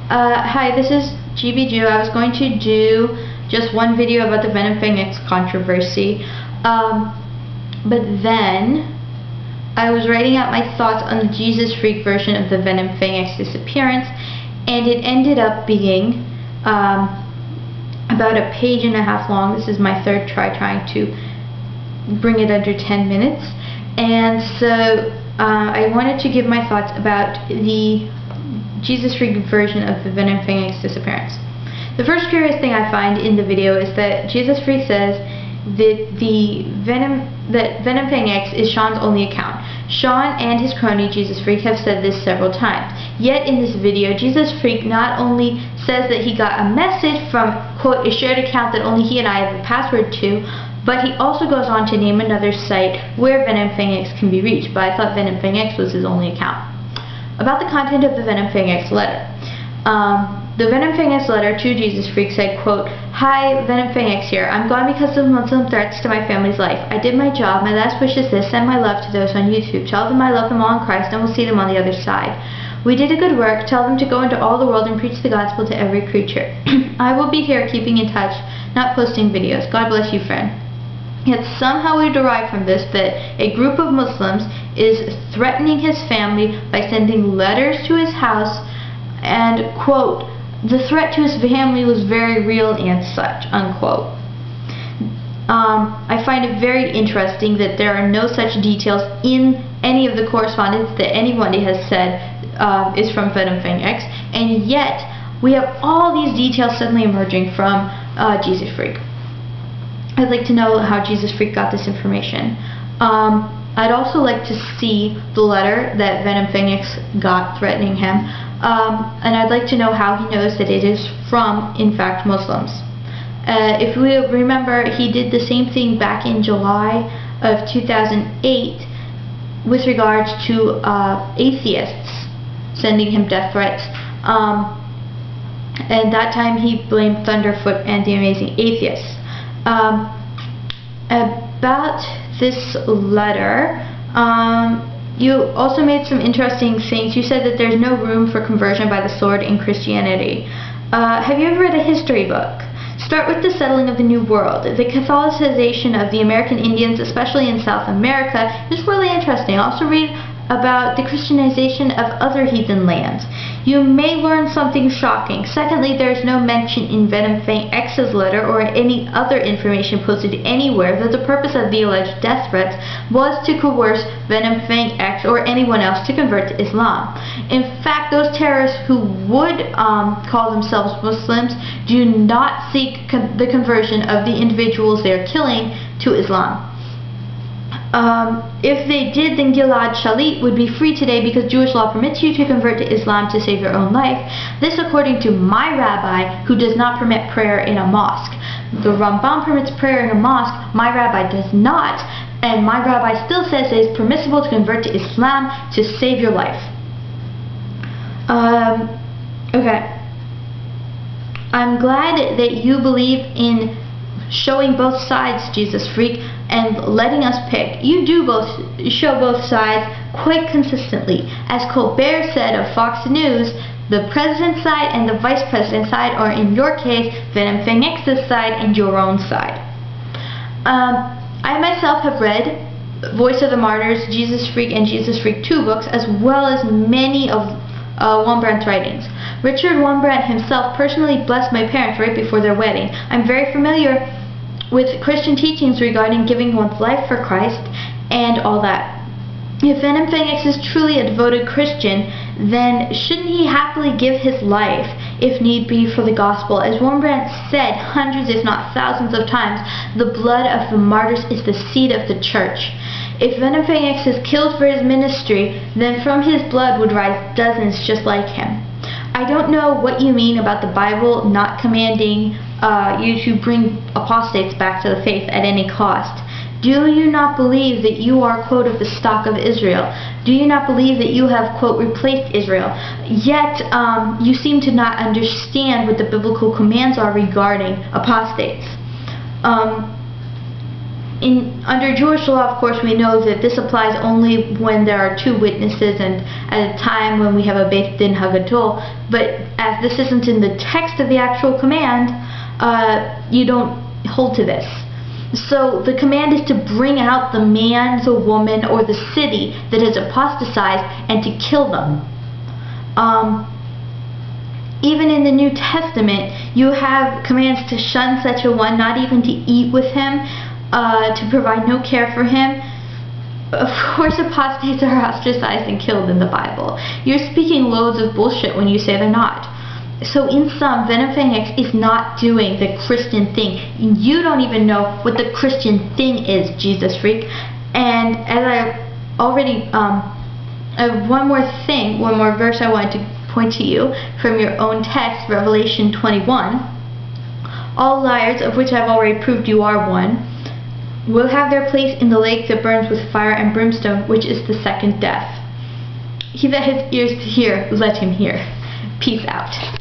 Hi, this is GB I was going to do just one video about the VenomFangX controversy, but then I was writing out my thoughts on the JezuzFreak version of the VenomFangX Disappearance, and it ended up being about a page and a half long. This is my third try trying to bring it under 10 minutes, and so I wanted to give my thoughts about the JezuzFreak version of the VenomFangX Disappearance. The first curious thing I find in the video is that JezuzFreak says that VenomFangX is Sean's only account. Sean and his crony JezuzFreak have said this several times. Yet in this video, JezuzFreak not only says that he got a message from, quote, a shared account that only he and I have the password to, but he also goes on to name another site where VenomFangX can be reached, but I thought VenomFangX was his only account. About the content of the VenomFangX letter. The VenomFangX letter to JezuzFreak said, quote, "Hi, VenomFangX here. I'm gone because of Muslim threats to my family's life. I did my job. My last wish is this. Send my love to those on YouTube. Tell them I love them all in Christ and we'll see them on the other side. We did a good work. Tell them to go into all the world and preach the gospel to every creature. I will be here keeping in touch, not posting videos. God bless you, friend." Yet somehow we derive from this that a group of Muslims is threatening his family by sending letters to his house and, quote, "the threat to his family was very real and such," unquote. I find it very interesting that there are no such details in any of the correspondence that anybody has said is from VenomFangX, and yet we have all these details suddenly emerging from JezuzFreak. I'd like to know how JezuzFreak got this information. I'd also like to see the letter that VenomFangX got threatening him, and I'd like to know how he knows that it is from, in fact, Muslims. If we remember, he did the same thing back in July of 2008 with regards to atheists sending him death threats. And that time he blamed Thunderfoot and the Amazing Atheists. About this letter, you also made some interesting things. You said that there's no room for conversion by the sword in Christianity. Have you ever read a history book? Start with the settling of the New World. The Catholicization of the American Indians, especially in South America, is really interesting. Also read about the Christianization of other heathen lands. You may learn something shocking. Secondly, there is no mention in VenomFangX's letter or any other information posted anywhere that the purpose of the alleged death threats was to coerce VenomFangX or anyone else to convert to Islam. In fact, those terrorists who would call themselves Muslims do not seek the conversion of the individuals they are killing to Islam. If they did, then Gilad Shalit would be free today because Jewish law permits you to convert to Islam to save your own life. This according to my rabbi, who does not permit prayer in a mosque. The Rambam permits prayer in a mosque, my rabbi does not, and my rabbi still says it is permissible to convert to Islam to save your life. Okay. I'm glad that you believe in showing both sides, JezuzFreak, and letting us pick. You do show both sides quite consistently. As Colbert said of Fox News, the president's side and the vice president's side, or in your case, VenomFangX's side and your own side. I myself have read Voice of the Martyrs, JezuzFreak, and JezuzFreak 2 books, as well as many of Wurmbrand's writings. Richard Wurmbrand himself personally blessed my parents right before their wedding. I'm very familiar with Christian teachings regarding giving one's life for Christ and all that. If VenomFangX is truly a devoted Christian, then shouldn't he happily give his life, if need be, for the gospel? As Wurmbrand said hundreds if not thousands of times, the blood of the martyrs is the seed of the church. If VenomFangX is killed for his ministry, then from his blood would rise dozens just like him. I don't know what you mean about the Bible not commanding you to bring apostates back to the faith at any cost. Do you not believe that you are, quote, of the stock of Israel? Do you not believe that you have, quote, replaced Israel? Yet you seem to not understand what the biblical commands are regarding apostates. Under Jewish law, of course, we know that this applies only when there are two witnesses and at a time when we have a Beit Din Hagadol. But as this isn't in the text of the actual command, you don't hold to this. So the command is to bring out the man, the woman, or the city that has apostatized and to kill them. Even in the New Testament, you have commands to shun such a one, not even to eat with him, to provide no care for him. Of course, apostates are ostracized and killed in the Bible. You're speaking loads of bullshit when you say they're not. So in sum, VenomFangX is not doing the Christian thing. You don't even know what the Christian thing is, Jesus Freak. And as I already, one more verse I wanted to point to you from your own text, Revelation 21. All liars, of which I've already proved you are one, will have their place in the lake that burns with fire and brimstone, which is the second death. He that has ears to hear, let him hear. Peace out.